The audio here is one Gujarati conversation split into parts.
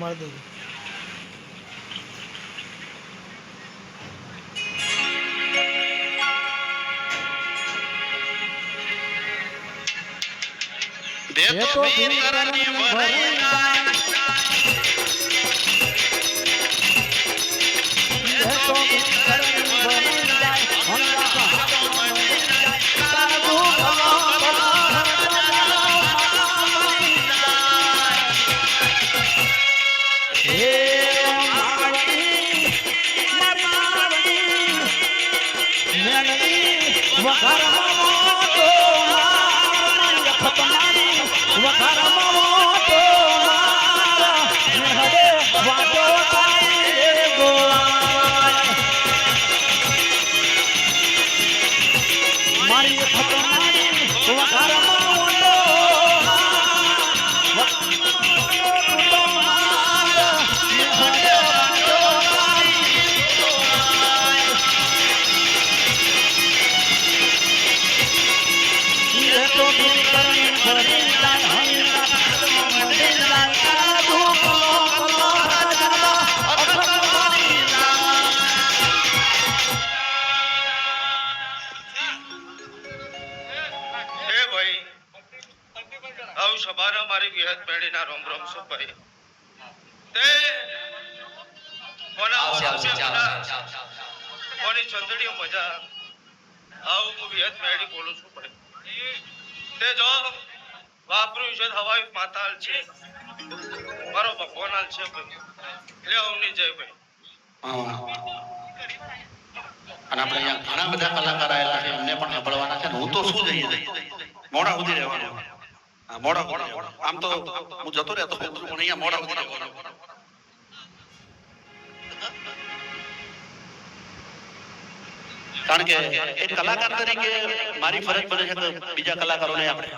માર દે દે તો ભીતરની ભરાઈ જાય દે તો ભીતરની ભરાઈ જાય હમણાં કારણ કે એક કલાકાર તરીકે મારી ફરજ બને છે કે બીજા કલાકારોને આપણે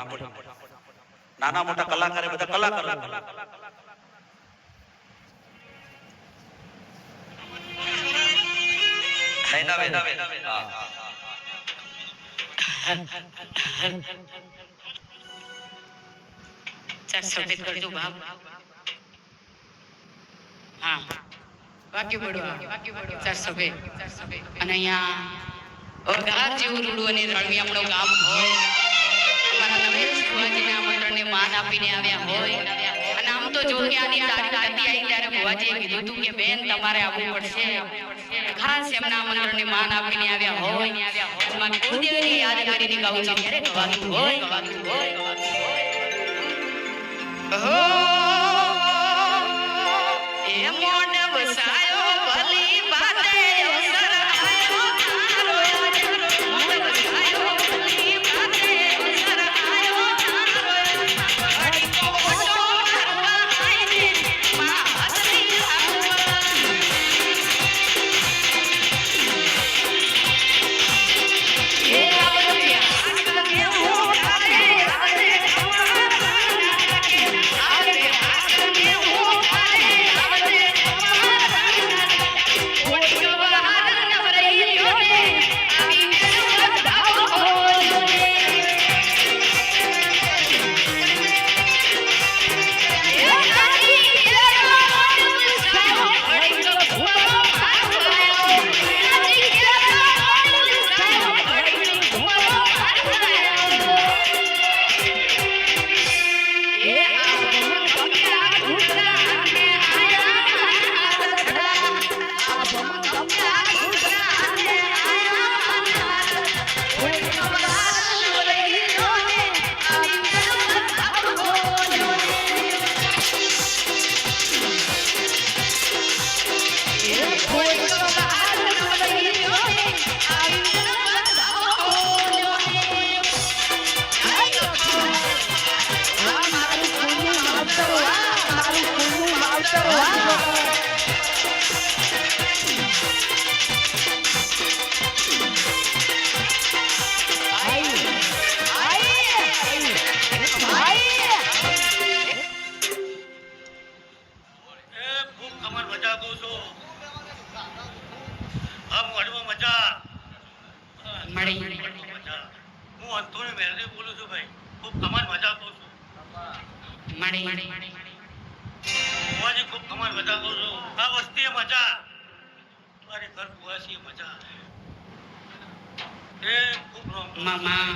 નાના મોટા કલાકારે બધા કલાકાર નહીં ના આવે હા ચાર સફેદ કરજો બાપ હા બાકી પડવા ચાર સફેદ અને અહીંયા ગાર જેવું રૂડું અને રળિયામણું ગામ હોય અમારા નવે ભુવાજીના આમંત્રણને માન આપીને આવ્યા હોય અને આમ તો જો કે આની તારીખ હતી આવી ત્યારે ભુવાજીએ કીધું હતું કે બેન તમારે આવવું પડશે ખાસ એમના આમંત્રણને માન આપીને આવ્યા હોય એમાં કુળદેવીની યાદ કરીને ગાવું છે ત્યારે ગવાતું હોય હો એ મોઢ વસાયો ભલી બાતે સરાયો તારો મોઢ વસાયો ભલી બાતે સરાયો તારો અડી કો ઓટો મારવા આઈને માં હસી આવવા એ આવડે આજ કે હું તારે આવડે મામા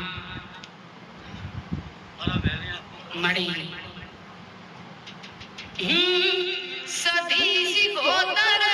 મળી સતી ગોતર